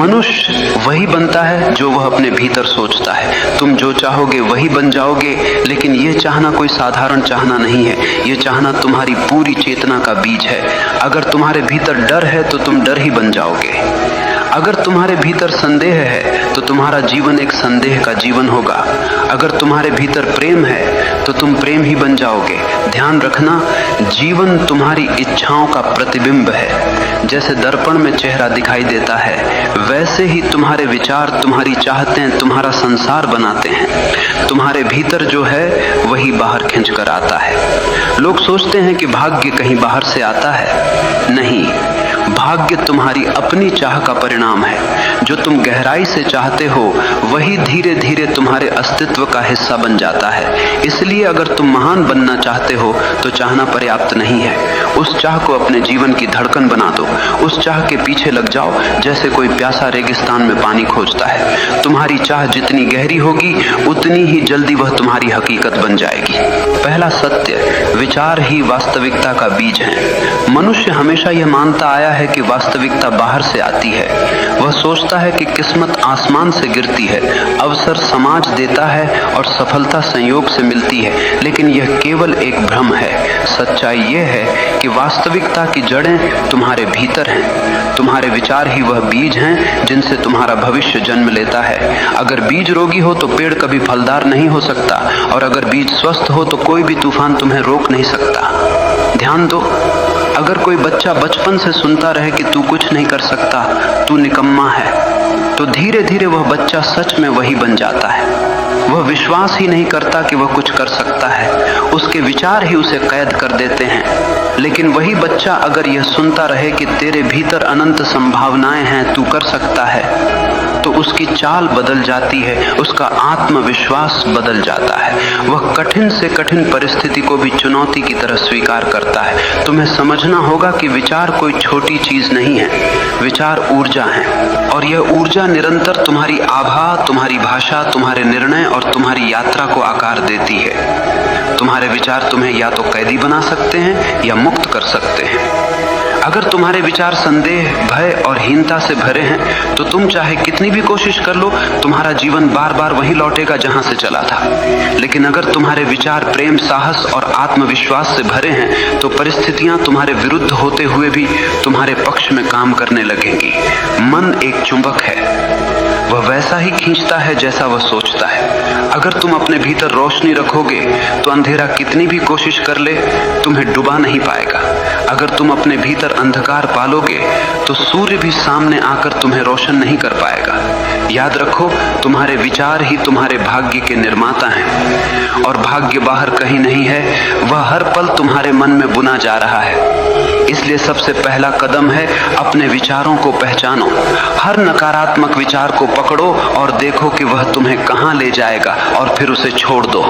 मनुष्य वही बनता है जो वह अपने भीतर सोचता है। तुम जो चाहोगे वही बन जाओगे, लेकिन ये चाहना कोई साधारण चाहना नहीं है। ये चाहना तुम्हारी पूरी चेतना का बीज है। अगर तुम्हारे भीतर डर है तो तुम डर ही बन जाओगे। अगर तुम्हारे भीतर संदेह है तो तुम्हारा जीवन एक संदेह का जीवन होगा। अगर तुम्हारे भीतर प्रेम है तो तुम प्रेम ही बन जाओगे। ध्यान रखना, जीवन तुम्हारी इच्छाओं का प्रतिबिंब है। जैसे दर्पण में चेहरा दिखाई देता है, वैसे ही तुम्हारे विचार, तुम्हारी चाहतें तुम्हारा संसार बनाते हैं। तुम्हारे भीतर जो है वही बाहर खींच कर आता है। लोग सोचते हैं कि भाग्य कहीं बाहर से आता है। नहीं, भाग्य तुम्हारी अपनी चाह का परिणाम है। जो तुम गहराई से चाहते हो वही धीरे धीरे तुम्हारे अस्तित्व का हिस्सा बन जाता है। इसलिए अगर तुम महान बनना चाहते हो तो चाहना पर्याप्त नहीं है। उस चाह को अपने जीवन की धड़कन बना दो। उस चाह के पीछे लग जाओ जैसे कोई प्यासा रेगिस्तान में पानी खोजता है। तुम्हारी चाह जितनी गहरी होगी उतनी ही जल्दी वह तुम्हारी हकीकत बन जाएगी। पहला सत्य, विचार ही वास्तविकता का बीज है। मनुष्य हमेशा यह मानता आया है कि वास्तविकता बाहर से आती है। वह सोचता है कि किस्मत आसमान से गिरती है, अवसर समाज देता है और सफलता संयोग से मिलती है, लेकिन यह केवल एक भ्रम है। सच्चाई यह है कि वास्तविकता की जड़ें तुम्हारे भीतर हैं। तुम्हारे विचार ही वह बीज हैं जिनसे तुम्हारा भविष्य जन्म लेता है। अगर बीज रोगी हो तो पेड़ कभी फलदार नहीं हो सकता, और अगर बीज स्वस्थ हो तो कोई भी तूफान तुम्हें रोक नहीं सकता। ध्यान दो, अगर कोई बच्चा बचपन से सुनता रहे कि तू कुछ नहीं कर सकता, तू निकम्मा है, तो धीरे धीरे वह बच्चा सच में वही बन जाता है। वह विश्वास ही नहीं करता कि वह कुछ कर सकता है। उसके विचार ही उसे कैद कर देते हैं। लेकिन वही बच्चा अगर यह सुनता रहे कि तेरे भीतर अनंत संभावनाएं हैं, तू कर सकता है, तो उसकी चाल बदल जाती है, उसका आत्मविश्वास बदल जाता है। वह कठिन से कठिन परिस्थिति को भी चुनौती की तरह स्वीकार करता है। तुम्हें समझना होगा कि विचार कोई छोटी चीज नहीं है। विचार ऊर्जा है, और यह ऊर्जा निरंतर तुम्हारी आभा, तुम्हारी भाषा, तुम्हारे निर्णय और तुम्हारी यात्रा को आकार देती है। तुम्हारे विचार तुम्हें या तो कैदी बना सकते हैं या मुक्त कर सकते हैं। अगर तुम्हारे विचार संदेह, भय और हीनता से भरे हैं तो तुम चाहे कितनी भी कोशिश कर लो, तुम्हारा जीवन बार बार वहीं लौटेगा जहां से चला था। लेकिन अगर तुम्हारे विचार प्रेम, साहस और आत्मविश्वास से भरे हैं तो परिस्थितियां तुम्हारे विरुद्ध होते हुए भी तुम्हारे पक्ष में काम करने लगेंगी। मन एक चुंबक है, वह वैसा ही खींचता है जैसा वह सोचता है। अगर तुम अपने भीतर रोशनी रखोगे तो अंधेरा कितनी भी कोशिश कर ले तुम्हें डुबा नहीं पाएगा। अगर तुम अपने भीतर अंधकार पालोगे तो सूर्य भी सामने आकर तुम्हें रोशन नहीं कर पाएगा। याद रखो, तुम्हारे विचार ही तुम्हारे भाग्य के निर्माता हैं, और भाग्य बाहर कहीं नहीं है, वह हर पल तुम्हारे मन में बुना जा रहा है। इसलिए सबसे पहला कदम है अपने विचारों को पहचानो। हर नकारात्मक विचार को पकड़ो और देखो कि वह तुम्हें कहां ले जाएगा, और फिर उसे छोड़ दो।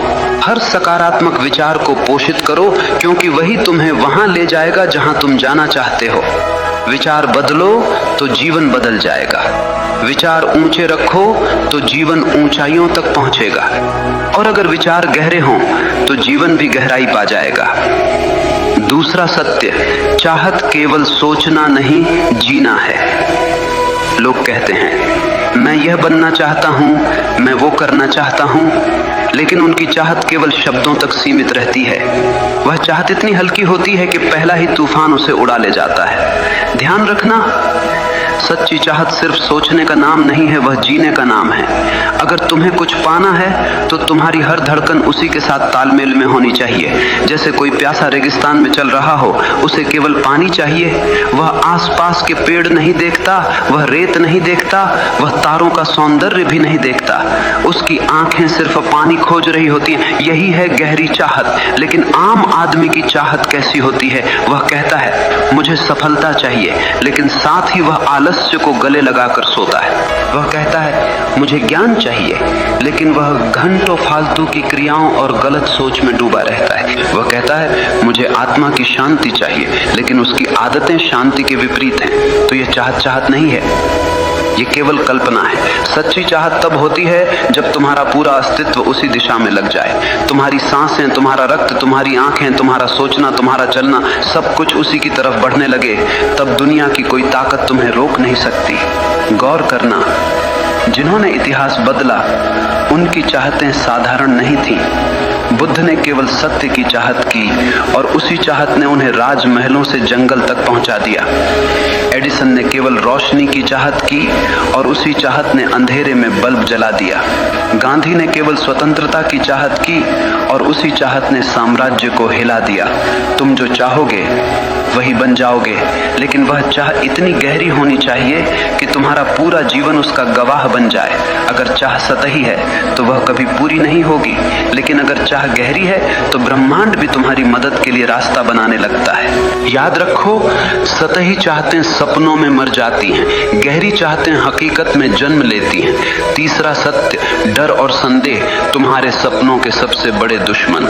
हर सकारात्मक विचार को पोषित करो, क्योंकि वही तुम्हें वहां ले जाएगा जहां तुम जाना चाहते हो। विचार बदलो तो जीवन बदल जाएगा। विचार ऊंचे रखो तो जीवन ऊंचाइयों तक पहुंचेगा, और अगर विचार गहरे हों तो जीवन भी गहराई पा जाएगा। दूसरा सत्य, चाहत केवल सोचना नहीं, जीना है। लोग कहते हैं, मैं यह बनना चाहता हूं, मैं वो करना चाहता हूं, लेकिन उनकी चाहत केवल शब्दों तक सीमित रहती है। वह चाहत इतनी हल्की होती है कि पहला ही तूफान उसे उड़ा ले जाता है। ध्यान रखना, सच्ची चाहत सिर्फ सोचने का नाम नहीं है, वह जीने का नाम है। अगर तुम्हें कुछ पाना है तो तुम्हारी हर धड़कन उसी के साथ तालमेल में होनी चाहिए। जैसे कोई प्यासा रेगिस्तान में चल रहा हो, उसे केवल पानी चाहिए। वह आसपास के पेड़ नहीं देखता, वह रेत नहीं देखता, वह तारों का सौंदर्य भी नहीं देखता। उसकी आंखें सिर्फ पानी खोज रही होती हैं। यही है गहरी चाहत। लेकिन आम आदमी की चाहत कैसी होती है? वह कहता है, मुझे सफलता चाहिए, लेकिन साथ ही वह आलस्य को गले लगाकर सोता है। वह कहता है, मुझे ज्ञान चाहिए, लेकिन वह घंटों फालतू की क्रियाओं और गलत सोच में डूबा रहता है। वह कहता है, मुझे आत्मा की शांति चाहिए, लेकिन उसकी आदतें शांति के विपरीत हैं। तो यह चाहत नहीं है। ये केवल कल्पना है। सच्ची चाहत तब होती है जब तुम्हारा पूरा अस्तित्व उसी दिशा में लग जाए। तुम्हारी सांसें, तुम्हारा रक्त, तुम्हारी आंखें, तुम्हारा सोचना, तुम्हारा चलना, सब कुछ उसी की तरफ बढ़ने लगे। तब दुनिया की कोई ताकत तुम्हें रोक नहीं सकती। गौर करना, जिन्होंने इतिहास बदला उनकी चाहतें साधारण नहीं थीं। बुद्ध ने केवल सत्य की चाहत की और उसी चाहत ने उन्हें राजमहलों से जंगल तक पहुंचा दिया। एडिसन ने केवल रोशनी की चाहत की और उसी चाहत ने अंधेरे में बल्ब जला दिया। गांधी ने केवल स्वतंत्रता की चाहत की और उसी चाहत ने साम्राज्य को हिला दिया। तुम जो चाहोगे वही बन जाओगे, लेकिन वह चाह इतनी गहरी होनी चाहिए कि तुम्हारा पूरा जीवन उसका गवाह बन जाए। अगर चाह सतही है तो वह कभी पूरी नहीं होगी, लेकिन अगर चाह गहरी है तो ब्रह्मांड भी तुम्हारी मदद के लिए रास्ता बनाने लगता है। याद रखो, सतही चाहतें सपनों में मर जाती हैं, गहरी चाहतें हकीकत में जन्म लेती हैं। तीसरा सत्य, डर और संदेह तुम्हारे सपनों के सबसे बड़े दुश्मन।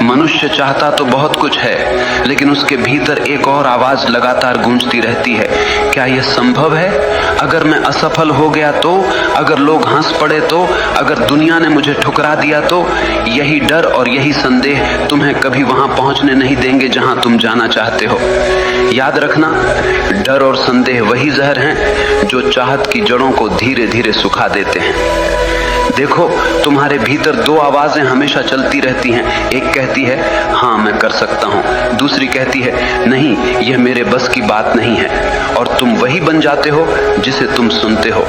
मनुष्य चाहता तो बहुत कुछ है, लेकिन उसके भीतर एक और आवाज लगातार गूंजती रहती है, क्या यह संभव है? अगर मैं असफल हो गया तो, अगर लोग हंस पड़े तो, अगर दुनिया ने मुझे ठुकरा दिया तो? यही डर और यही संदेह तुम्हें कभी वहां पहुंचने नहीं देंगे जहां तुम जाना चाहते हो। याद रखना, डर और संदेह वही जहर हैं जो चाहत की जड़ों को धीरे धीरे सुखा देते हैं। देखो, तुम्हारे भीतर दो आवाजें हमेशा चलती रहती हैं। एक कहती है हाँ मैं कर सकता हूं, दूसरी कहती है नहीं यह मेरे बस की बात नहीं है। और तुम वही बन जाते हो जिसे तुम सुनते हो।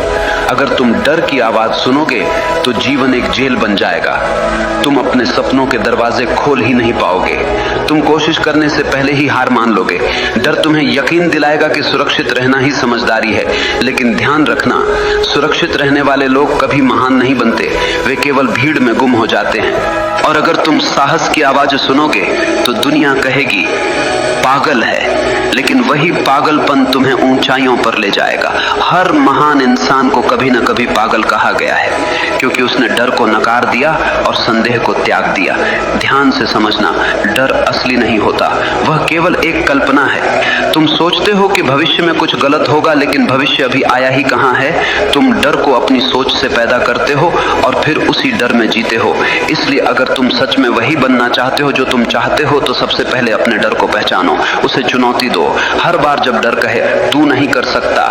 अगर तुम डर की आवाज सुनोगे तो जीवन एक जेल बन जाएगा। तुम अपने सपनों के दरवाजे खोल ही नहीं पाओगे। तुम कोशिश करने से पहले ही हार मान लोगे। डर तुम्हें यकीन दिलाएगा कि सुरक्षित रहना ही समझदारी है, लेकिन ध्यान रखना, सुरक्षित रहने वाले लोग कभी महान नहीं बनते, वे केवल भीड़ में गुम हो जाते हैं। और अगर तुम साहस की आवाज सुनोगे तो दुनिया कहेगी पागल है, लेकिन वही पागलपन तुम्हें ऊंचाइयों पर ले जाएगा। हर महान इंसान को कभी न कभी पागल कहा गया है, क्योंकि उसने डर को नकार दिया और संदेह को त्याग दिया। ध्यान से समझना, डर असली नहीं होता, वह केवल एक कल्पना है। तुम सोचते हो कि भविष्य में कुछ गलत होगा, लेकिन भविष्य अभी आया ही कहां है। तुम डर को अपनी सोच से पैदा करते हो और फिर उसी डर में जीते हो। इसलिए अगर तुम सच में वही बनना चाहते हो जो तुम चाहते हो, तो सबसे पहले अपने डर को पहचानो, उसे चुनौती दो। हर बार जब डर कहे तू नहीं कर सकता,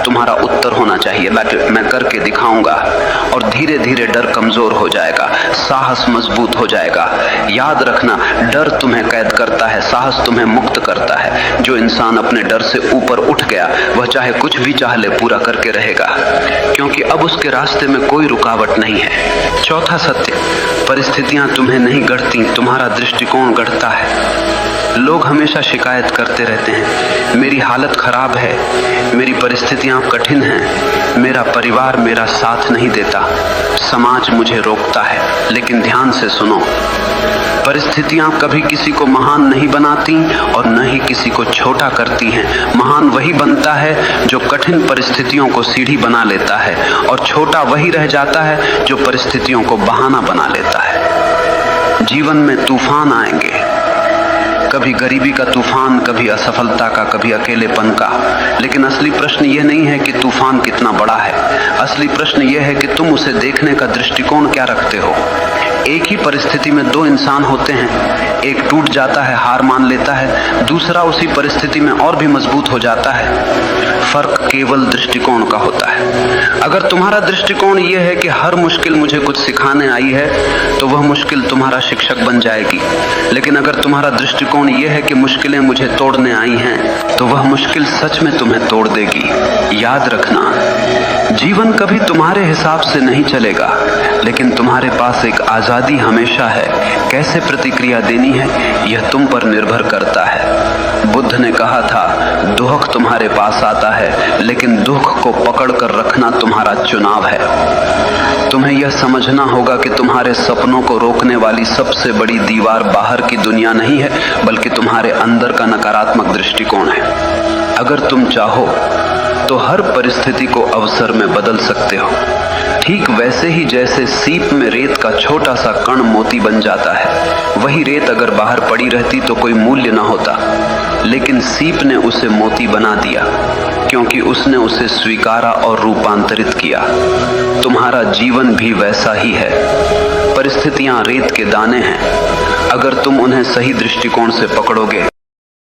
तुम्हारा उत्तर होना चाहिए मैं करके दिखाऊंगा। और धीरे धीरे डर कमजोर हो जाएगा, साहस मजबूत हो जाएगा। याद रखना, डर तुम्हें कैद करता है, साहस तुम्हें मुक्त करता है। जो इंसान अपने डर से ऊपर उठ गया, वह चाहे कुछ भी चाह ले पूरा करके रहेगा, क्योंकि अब उसके रास्ते में कोई रुकावट नहीं है। चौथा सत्य, परिस्थितियां तुम्हें नहीं गढ़ती, तुम्हारा दृष्टिकोण गढ़ता है। लोग हमेशा शिकायत करते रहते हैं, मेरी हालत खराब है, मेरी परिस्थितियां कठिन हैं, मेरा परिवार मेरा साथ नहीं देता, समाज मुझे रोकता है। लेकिन ध्यान से सुनो, परिस्थितियां कभी किसी को महान नहीं बनाती और न ही किसी को छोटा करती हैं। महान वही बनता है जो कठिन परिस्थितियों को सीढ़ी बना लेता है, और छोटा वही रह जाता है जो परिस्थितियों को बहाना बना लेता है। जीवन में तूफान आएंगे, कभी गरीबी का तूफान, कभी असफलता का, कभी अकेलेपन का। लेकिन असली प्रश्न यह नहीं है कि तूफान कितना बड़ा है, असली प्रश्न यह है कि तुम उसे देखने का दृष्टिकोण क्या रखते हो। एक ही परिस्थिति में दो इंसान होते हैं, एक टूट जाता है, हार मान लेता है, दूसरा उसी परिस्थिति में और भी मजबूत हो जाता है। फर्क केवल दृष्टिकोण का होता है। अगर तुम्हारा दृष्टिकोण यह है कि हर मुश्किल मुझे कुछ सिखाने आई है, तो वह मुश्किल तुम्हारा शिक्षक बन जाएगी। लेकिन अगर तुम्हारा दृष्टिकोण यह है कि मुश्किलें मुझे तोड़ने आई हैं, तो वह मुश्किल सच में तुम्हें तोड़ देगी। याद रखना, जीवन कभी तुम्हारे हिसाब से नहीं चलेगा, लेकिन तुम्हारे पास एक आजादी हमेशा है। कैसे प्रतिक्रिया देनी है, यह तुम पर निर्भर करता है। बुद्ध ने कहा था, दुख तुम्हारे पास आता है, लेकिन दुख को पकड़ कर रखना तुम्हारा चुनाव है। तुम्हें यह समझना होगा कि तुम्हारे सपनों को रोकने वाली सबसे बड़ी दीवार बाहर की दुनिया नहीं है, बल्कि तुम्हारे अंदर का नकारात्मक दृष्टिकोण है। अगर तुम चाहो तो हर परिस्थिति को अवसर में बदल सकते हो, ठीक वैसे ही जैसे सीप में रेत का छोटा सा कण मोती बन जाता है। वही रेत अगर बाहर पड़ी रहती तो कोई मूल्य न होता, लेकिन सीप ने उसे मोती बना दिया, क्योंकि उसने उसे स्वीकारा और रूपांतरित किया। तुम्हारा जीवन भी वैसा ही है। परिस्थितियां रेत के दाने हैं, अगर तुम उन्हें सही दृष्टिकोण से पकड़ोगे